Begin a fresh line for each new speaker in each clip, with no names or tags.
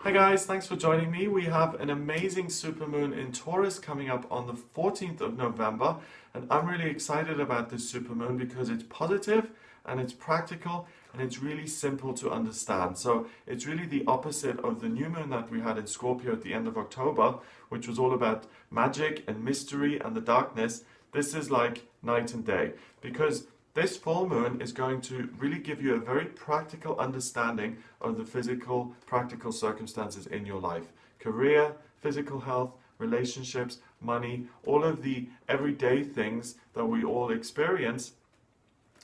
Hi guys, thanks for joining me. We have an amazing supermoon in Taurus coming up on the 14th of November, and I'm really excited about this supermoon because it's positive and it's practical and it's really simple to understand. So it's really the opposite of the new moon that we had in Scorpio at the end of October, which was all about magic and mystery and the darkness. This is like night and day because this full moon is going to really give you a very practical understanding of the physical, practical circumstances in your life. Career, physical health, relationships, money, all of the everyday things that we all experience.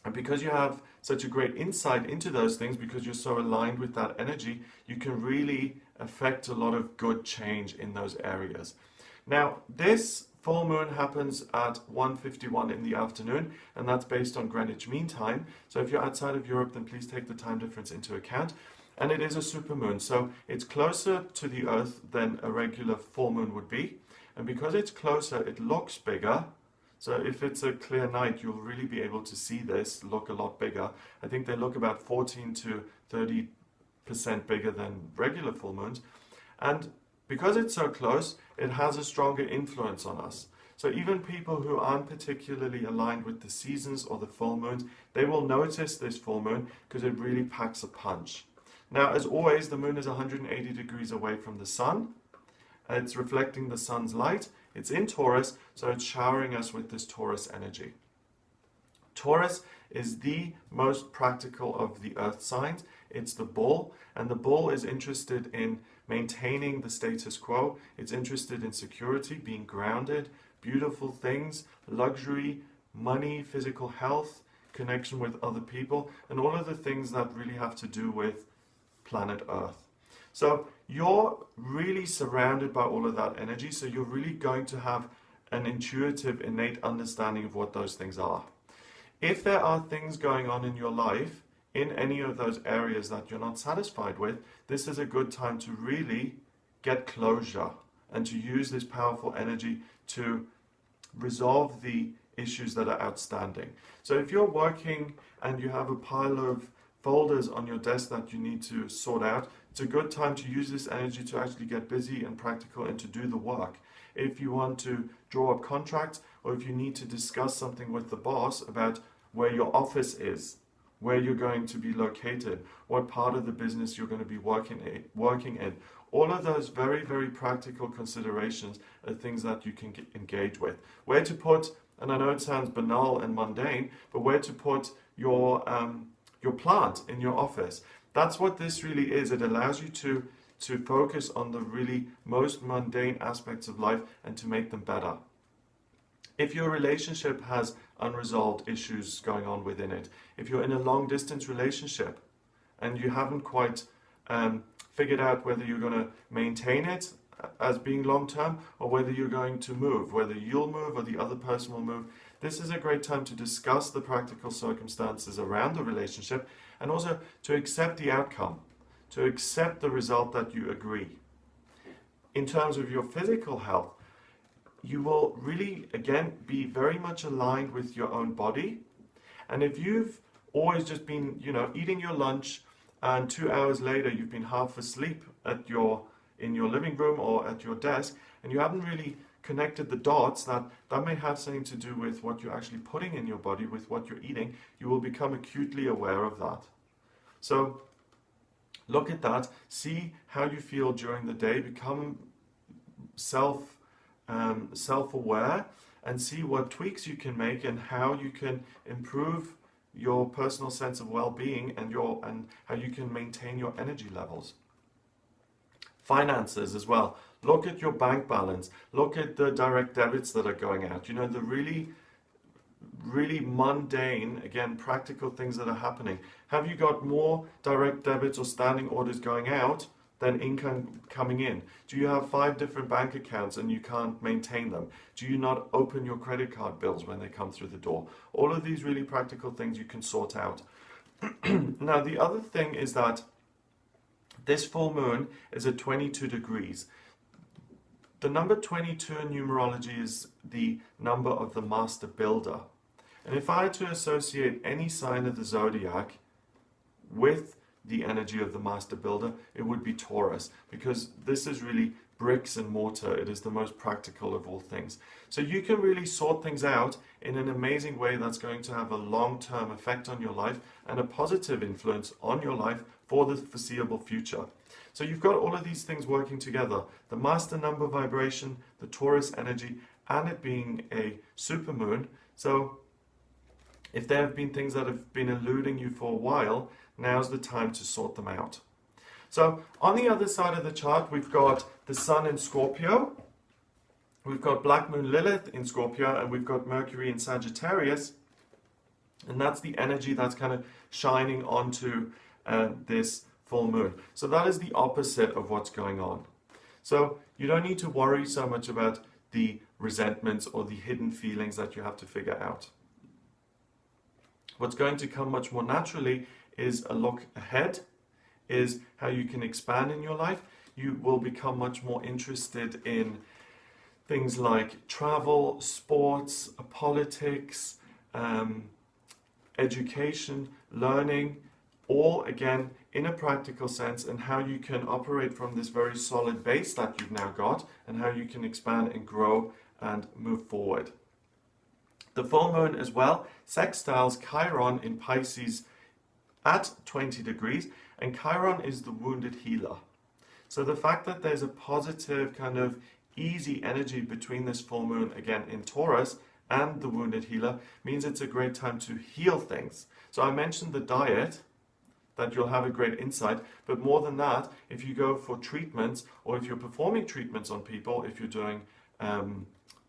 And because you have such a great insight into those things, because you're so aligned with that energy, you can really affect a lot of good change in those areas. Now, this full moon happens at 1:51 in the afternoon, and that's based on Greenwich Mean Time. So if you're outside of Europe, then please take the time difference into account. And it is a supermoon, so it's closer to the Earth than a regular full moon would be. And because it's closer, it looks bigger. So if it's a clear night, you'll really be able to see this look a lot bigger. I think they look about 14 to 30% bigger than regular full moons. And because it's so close, it has a stronger influence on us. So even people who aren't particularly aligned with the seasons or the full moons, they will notice this full moon because it really packs a punch. Now, as always, the moon is 180 degrees away from the sun. It's reflecting the sun's light. It's in Taurus, so it's showering us with this Taurus energy. Taurus is the most practical of the earth signs. It's the bull, and the bull is interested in maintaining the status quo. It's interested in security, being grounded, beautiful things, luxury, money, physical health, connection with other people, and all of the things that really have to do with planet Earth. So you're really surrounded by all of that energy, so you're really going to have an intuitive, innate understanding of what those things are. If there are things going on in your life, in any of those areas that you're not satisfied with, this is a good time to really get closure and to use this powerful energy to resolve the issues that are outstanding. So if you're working and you have a pile of folders on your desk that you need to sort out, it's a good time to use this energy to actually get busy and practical and to do the work. If you want to draw up contracts, or if you need to discuss something with the boss about where your office is, where you're going to be located, what part of the business you're going to be working in. All of those very, very practical considerations are things that you can engage with. Where to put, and I know it sounds banal and mundane, but where to put your plant in your office. That's what this really is. It allows you to focus on the really most mundane aspects of life and to make them better. If your relationship has unresolved issues going on within it, if you're in a long distance relationship and you haven't quite figured out whether you're going to maintain it as being long term or whether you're going to move, whether you'll move or the other person will move, this is a great time to discuss the practical circumstances around the relationship and also to accept the outcome, to accept the result that you agree. In terms of your physical health, you will really, again, be very much aligned with your own body. And if you've always just been, eating your lunch and 2 hours later you've been half asleep in your living room or at your desk, and you haven't really connected the dots, that may have something to do with what you're actually putting in your body, with what you're eating, you will become acutely aware of that. So look at that, see how you feel during the day, become self-aware and see what tweaks you can make and how you can improve your personal sense of well-being and how you can maintain your energy levels. Finances as well. Look at your bank balance. Look at the direct debits that are going out. The really, really mundane, again, practical things that are happening. Have you got more direct debits or standing orders going out than income coming in? Do you have 5 different bank accounts and you can't maintain them? Do you not open your credit card bills when they come through the door? All of these really practical things you can sort out. Now, the other thing is that this full moon is at 22 degrees. The number 22 in numerology is the number of the master builder. And if I had to associate any sign of the zodiac with the energy of the master builder, it would be Taurus, because this is really bricks and mortar. It is the most practical of all things. So you can really sort things out in an amazing way that's going to have a long-term effect on your life and a positive influence on your life for the foreseeable future. So you've got all of these things working together: the master number vibration, the Taurus energy, and it being a supermoon. So if there have been things that have been eluding you for a while, now's the time to sort them out. So on the other side of the chart, we've got the Sun in Scorpio, we've got Black Moon Lilith in Scorpio, and we've got Mercury in Sagittarius. And that's the energy that's kind of shining onto this full moon. So that is the opposite of what's going on. So you don't need to worry so much about the resentments or the hidden feelings that you have to figure out. What's going to come much more naturally is a look ahead, is how you can expand in your life. You will become much more interested in things like travel, sports, politics, education, learning, all again in a practical sense, and how you can operate from this very solid base that you've now got, and how you can expand and grow and move forward. The full moon as well sextiles Chiron in Pisces at 20 degrees, and Chiron is the wounded healer. So the fact that there's a positive kind of easy energy between this full moon again in Taurus and the wounded healer means it's a great time to heal things. So I mentioned the diet, that you'll have a great insight, but more than that, if you go for treatments, or if you're performing treatments on people, if you're doing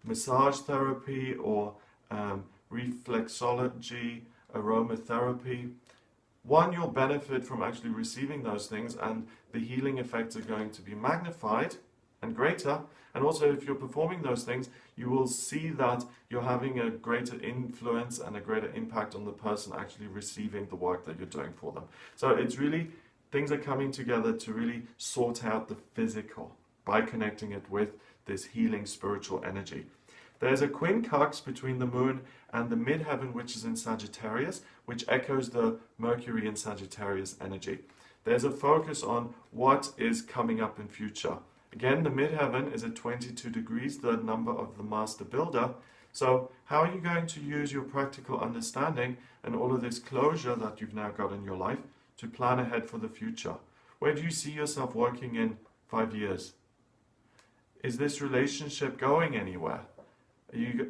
massage therapy or reflexology, aromatherapy, one, you'll benefit from actually receiving those things, and the healing effects are going to be magnified and greater. And also, if you're performing those things, you will see that you're having a greater influence and a greater impact on the person actually receiving the work that you're doing for them. So it's really, things are coming together to really sort out the physical by connecting it with this healing spiritual energy. There's a quincunx between the moon and the midheaven, which is in Sagittarius, which echoes the Mercury in Sagittarius energy. There's a focus on what is coming up in future. Again, the midheaven is at 22 degrees, the number of the master builder. So how are you going to use your practical understanding and all of this closure that you've now got in your life to plan ahead for the future? Where do you see yourself working in 5 years? Is this relationship going anywhere?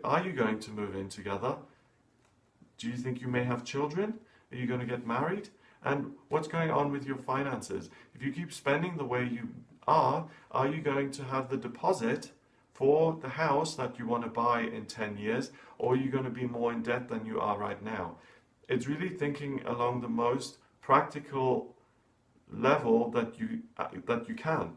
Are you going to move in together? Do you think you may have children? Are you going to get married? And what's going on with your finances? If you keep spending the way you are you going to have the deposit for the house that you want to buy in 10 years? Or are you going to be more in debt than you are right now? It's really thinking along the most practical level that you can.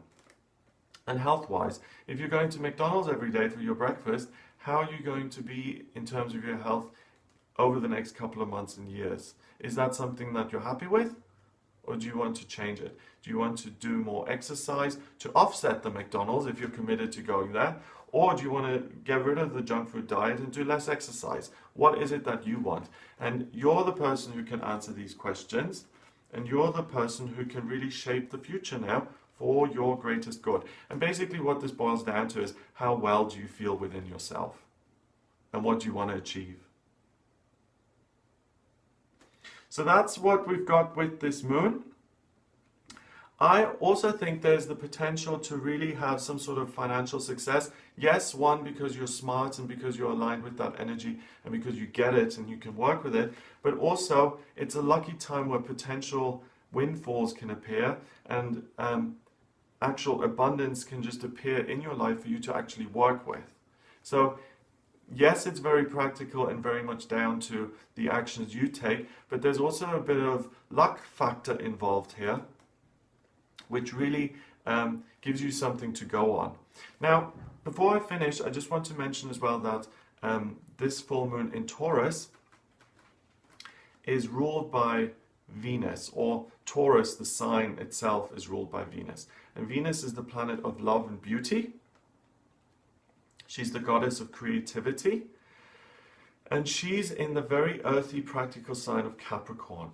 And health-wise, if you're going to McDonald's every day for your breakfast, how are you going to be in terms of your health over the next couple of months and years? Is that something that you're happy with? Or do you want to change it? Do you want to do more exercise to offset the McDonald's if you're committed to going there? Or do you want to get rid of the junk food diet and do less exercise? What is it that you want? And you're the person who can answer these questions, and you're the person who can really shape the future now for your greatest good. And basically what this boils down to is, how well do you feel within yourself? And what do you want to achieve? So that's what we've got with this moon. I also think there's the potential to really have some sort of financial success. Yes, one, because you're smart and because you're aligned with that energy and because you get it and you can work with it. But also, it's a lucky time where potential windfalls can appear, and actual abundance can just appear in your life for you to actually work with. So yes, it's very practical and very much down to the actions you take, but there's also a bit of luck factor involved here, which really gives you something to go on. Now, before I finish, I just want to mention as well that this full moon in Taurus is ruled by Venus, or Taurus, the sign itself, is ruled by Venus. And Venus is the planet of love and beauty. She's the goddess of creativity. And she's in the very earthy, practical sign of Capricorn.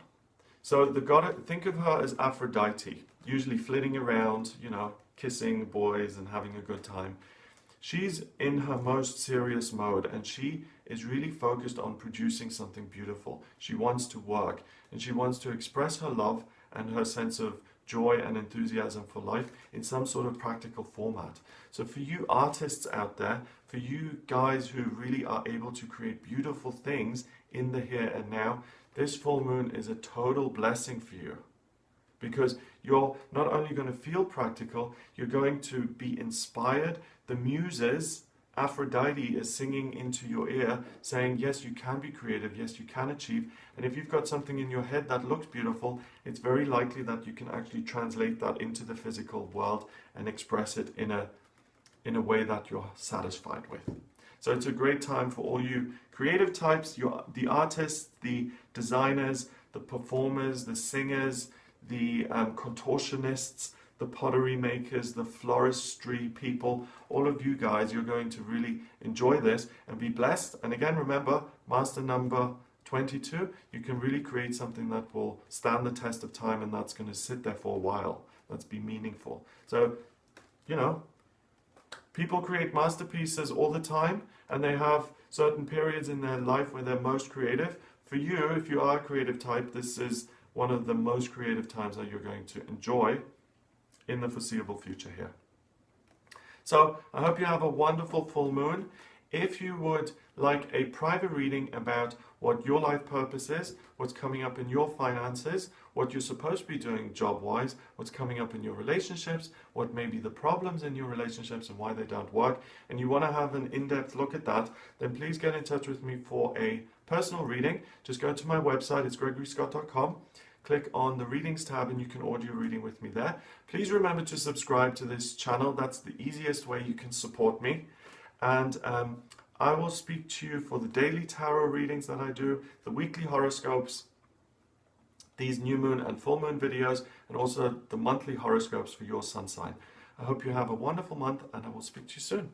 So the goddess, think of her as Aphrodite, usually flitting around, you know, kissing boys and having a good time. She's in her most serious mode, and she is really focused on producing something beautiful. She wants to work, and she wants to express her love and her sense of joy and enthusiasm for life in some sort of practical format. So for you artists out there, for you guys who really are able to create beautiful things in the here and now, this full moon is a total blessing for you. Because you're not only going to feel practical, you're going to be inspired. The muses, Aphrodite is singing into your ear, saying, yes, you can be creative, yes, you can achieve. And if you've got something in your head that looks beautiful, it's very likely that you can actually translate that into the physical world and express it in a way that you're satisfied with. So it's a great time for all you creative types, the artists, the designers, the performers, the singers, the contortionists, the pottery makers, the floristry people. All of you guys, you're going to really enjoy this and be blessed. And again, remember, master number 22, you can really create something that will stand the test of time, and that's going to sit there for a while. That's be meaningful. So, you know, people create masterpieces all the time, and they have certain periods in their life where they're most creative. For you, if you are a creative type, this is one of the most creative times that you're going to enjoy in the foreseeable future here. So I hope you have a wonderful full moon. If you would like a private reading about what your life purpose is, what's coming up in your finances, what you're supposed to be doing job-wise, what's coming up in your relationships, what may be the problems in your relationships and why they don't work, and you want to have an in-depth look at that, then please get in touch with me for a personal reading. Just go to my website, it's gregoryscott.com. Click on the readings tab and you can order your reading with me there. Please remember to subscribe to this channel. That's the easiest way you can support me. And I will speak to you for the daily tarot readings that I do, the weekly horoscopes, these new moon and full moon videos, and also the monthly horoscopes for your sun sign. I hope you have a wonderful month, and I will speak to you soon.